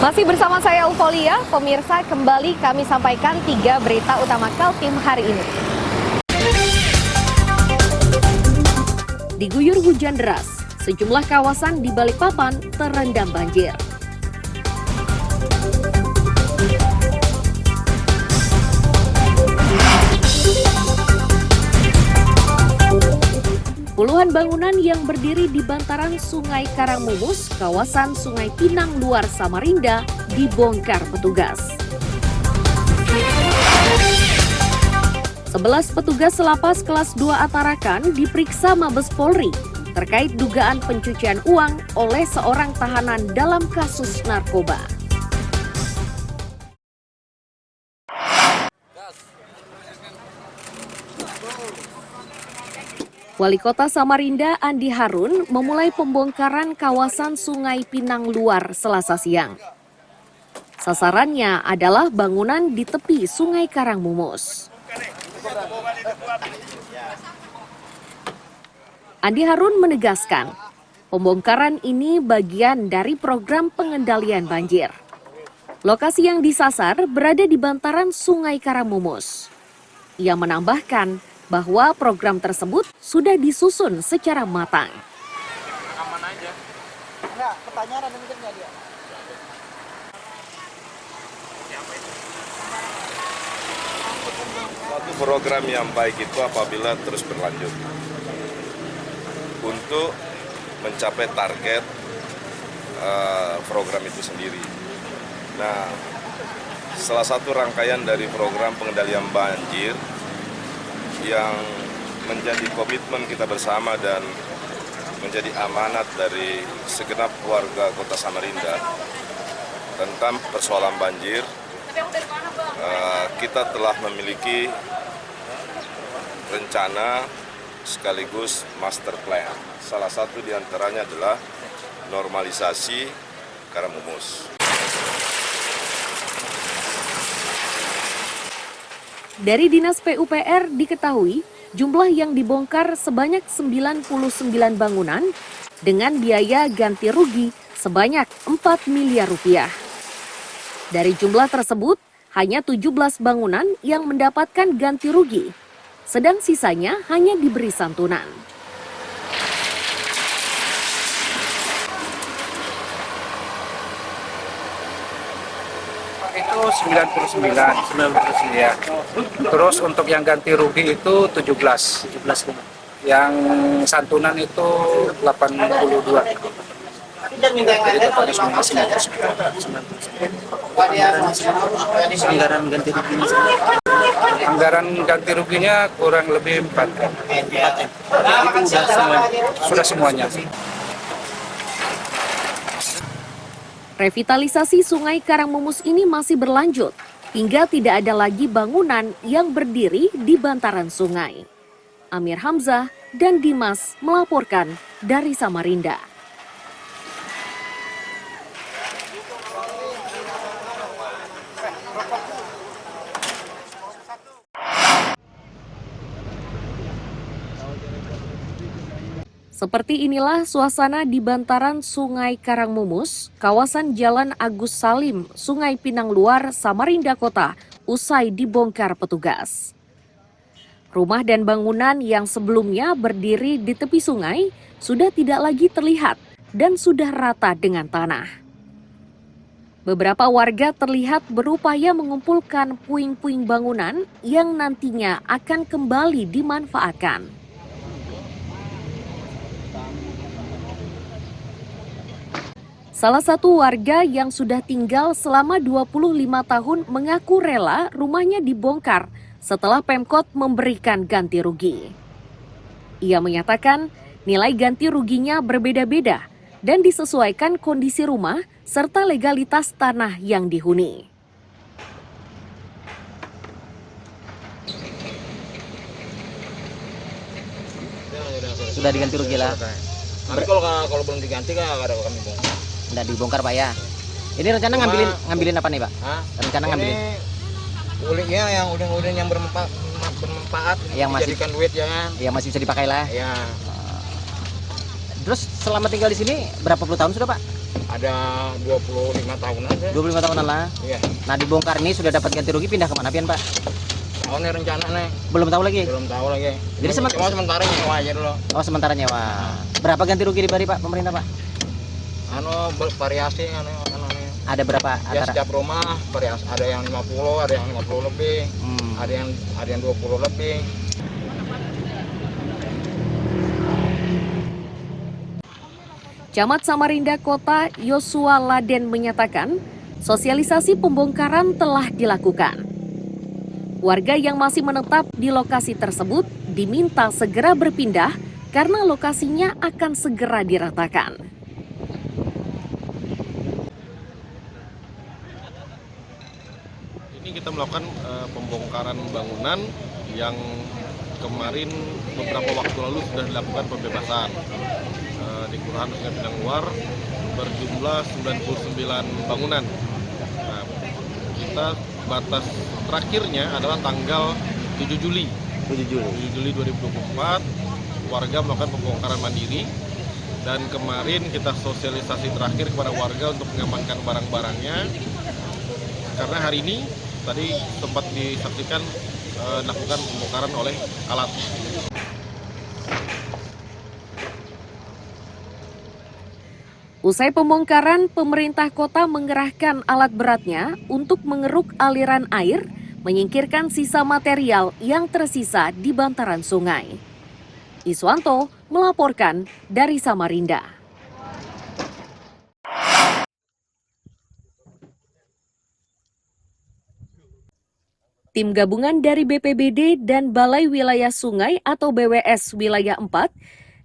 Masih bersama saya Eufolia, pemirsa, kembali kami sampaikan 3 berita utama Kaltim hari ini. Diguyur hujan deras, sejumlah kawasan di Balikpapan terendam banjir. Puluhan bangunan yang berdiri di bantaran Sungai Karangmumus, kawasan Sungai Pinang Luar Samarinda, dibongkar petugas. 11 petugas lapas kelas 2 A Tarakan diperiksa Mabes Polri terkait dugaan pencucian uang oleh seorang tahanan dalam kasus narkoba. Wali Kota Samarinda Andi Harun memulai pembongkaran kawasan Sungai Pinang Luar Selasa siang. Sasarannya adalah bangunan di tepi Sungai Karangmumus. Andi Harun menegaskan, pembongkaran ini bagian dari program pengendalian banjir. Lokasi yang disasar berada di bantaran Sungai Karangmumus. Ia menambahkan bahwa program tersebut sudah disusun secara matang. Aman aja. Enggak, pertanyaan ada mungkin nggak dia? Suatu program yang baik itu apabila terus berlanjut untuk mencapai target program itu sendiri. Nah, salah satu rangkaian dari program pengendalian banjir yang menjadi komitmen kita bersama dan menjadi amanat dari segenap warga Kota Samarinda tentang persoalan banjir. Kita telah memiliki rencana sekaligus master plan. Salah satu diantaranya adalah normalisasi Karangmumus. Dari Dinas PUPR diketahui jumlah yang dibongkar sebanyak 99 bangunan dengan biaya ganti rugi sebanyak 4 miliar rupiah. Dari jumlah tersebut, hanya 17 bangunan yang mendapatkan ganti rugi, sedang sisanya hanya diberi santunan. Itu 99 ya. Terus untuk yang ganti rugi itu 17. Yang santunan itu 82. Jadi totalnya semua 99. Anggaran ganti ruginya Anggaran ganti ruginya kurang lebih 4. itu Sudah semuanya. Revitalisasi Sungai Karangmumus ini masih berlanjut hingga tidak ada lagi bangunan yang berdiri di bantaran sungai. Amir Hamzah dan Dimas melaporkan dari Samarinda. Seperti inilah suasana di bantaran Sungai Karangmumus, kawasan Jalan Agus Salim, Sungai Pinang Luar, Samarinda Kota, usai dibongkar petugas. Rumah dan bangunan yang sebelumnya berdiri di tepi sungai sudah tidak lagi terlihat dan sudah rata dengan tanah. Beberapa warga terlihat berupaya mengumpulkan puing-puing bangunan yang nantinya akan kembali dimanfaatkan. Salah satu warga yang sudah tinggal selama 25 tahun mengaku rela rumahnya dibongkar setelah Pemkot memberikan ganti rugi. Ia menyatakan nilai ganti ruginya berbeda-beda dan disesuaikan kondisi rumah serta legalitas tanah yang dihuni. sudah diganti rugi lah. Nanti kalau belum diganti kan ada kami bongkar. Nggak dibongkar Pak ya. Ini rencana ngambilin apa nih Pak? Hah? Rencana ngambilin Ulingnya yang udin-udin yang bermanfaat yang masih dijadikan duit ya kan? yang masih bisa dipakai lah. Ya. Terus selama tinggal di sini berapa puluh tahun sudah Pak? ada 25 tahunan deh. 25 tahunan lah. Iya. Nah, dibongkar ini sudah dapat ganti rugi, pindah kemana pian Pak? Tahun ini rencana nih. Belum tahu lagi. Belum tahu lagi. Jadi Cuma sementara nyewa aja dulu. Oh, sementara nyewa. Berapa ganti rugi diberi Pak pemerintah Pak? Variasi Ada berapa ya, antara? setiap rumah variasi, ada yang 50, ada yang 50 lebih, ada yang 20 lebih. Camat Samarinda Kota Yosua Laden menyatakan, sosialisasi pembongkaran telah dilakukan. Warga yang masih menetap di lokasi tersebut diminta segera berpindah karena lokasinya akan segera diratakan. Ini kita melakukan pembongkaran bangunan yang kemarin beberapa waktu lalu sudah dilakukan pembebasan di Kelurahan Sungai Pinang Luar berjumlah 99 bangunan. Nah, kita batas terakhirnya adalah tanggal 7 Juli 2024 warga melakukan pembongkaran mandiri, dan kemarin kita sosialisasi terakhir kepada warga untuk mengamankan barang-barangnya karena hari ini tadi sempat disaksikan dilakukan pembongkaran oleh alat. Usai pembongkaran, pemerintah kota mengerahkan alat beratnya untuk mengeruk aliran air, menyingkirkan sisa material yang tersisa di bantaran sungai. Iswanto melaporkan dari Samarinda. Tim gabungan dari BPBD dan Balai Wilayah Sungai atau BWS Wilayah 4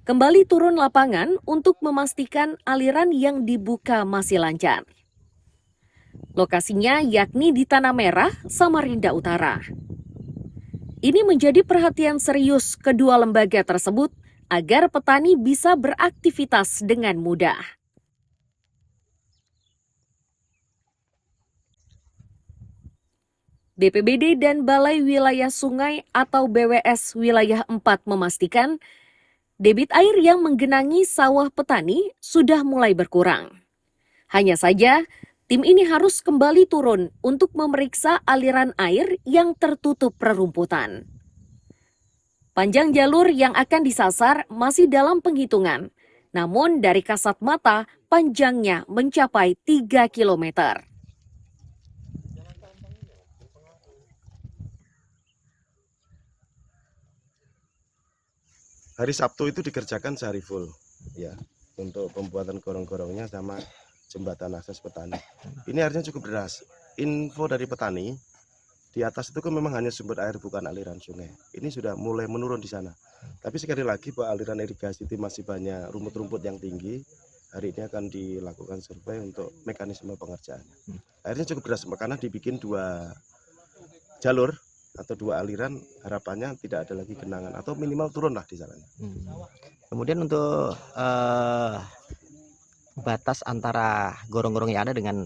kembali turun lapangan untuk memastikan aliran yang dibuka masih lancar. Lokasinya yakni di Tanah Merah, Samarinda Utara. Ini menjadi perhatian serius kedua lembaga tersebut agar petani bisa beraktivitas dengan mudah. BPBD dan Balai Wilayah Sungai atau BWS Wilayah 4 memastikan debit air yang menggenangi sawah petani sudah mulai berkurang. Hanya saja, tim ini harus kembali turun untuk memeriksa aliran air yang tertutup rerumputan. Panjang jalur yang akan disasar masih dalam penghitungan, namun dari kasat mata panjangnya mencapai 3 kilometer. Hari Sabtu itu dikerjakan sehari full, ya, untuk pembuatan gorong-gorongnya sama jembatan akses petani. Ini airnya cukup deras. Info dari petani, di atas itu kan memang hanya sumber air bukan aliran sungai. Ini sudah mulai menurun di sana. Tapi sekali lagi bahwa aliran irigasi itu masih banyak rumput-rumput yang tinggi. Hari ini akan dilakukan survei untuk mekanisme pengerjaannya. Airnya cukup deras, karena dibikin 2 jalur atau 2 aliran, harapannya tidak ada lagi genangan atau minimal turunlah di sana. Kemudian untuk batas antara gorong-gorong yang ada dengan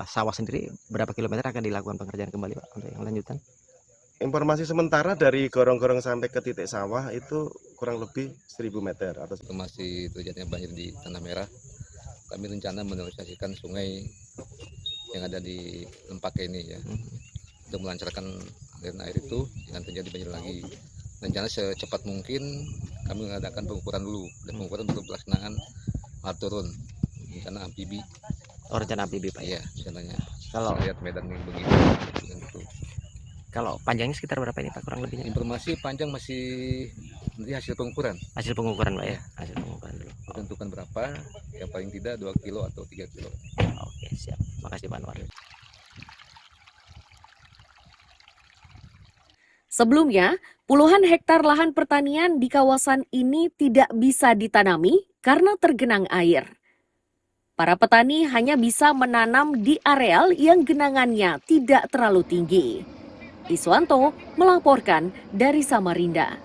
sawah sendiri, berapa kilometer akan dilakukan pengerjaan kembali Pak untuk yang lanjutan? Informasi sementara dari gorong-gorong sampai ke titik sawah itu kurang lebih 1000 meter atau masih terjadinya banjir di Tanah Merah. Kami rencana menormalisasikan sungai yang ada di Lempake ini ya, untuk melancarkan aliran air itu jangan terjadi banjir lagi. Rencana secepat mungkin kami mengadakan pengukuran dulu, dan pengukuran untuk pelaksanaan alat turun rencana amfibi. Oh, rencana amfibi Pak ya, rencananya. Kalau lihat medan ini begini gitu. Kalau panjangnya sekitar berapa ini Pak kurang lebihnya? Informasi panjang masih nanti hasil pengukuran. Hasil pengukuran Pak ya, hasil pengukuran dulu. Tentukan berapa, yang paling tidak 2 kilo atau 3 kilo. Oke, siap. Makasih Pak Anwar. Sebelumnya, puluhan hektar lahan pertanian di kawasan ini tidak bisa ditanami karena tergenang air. Para petani hanya bisa menanam di areal yang genangannya tidak terlalu tinggi. Iswanto melaporkan dari Samarinda.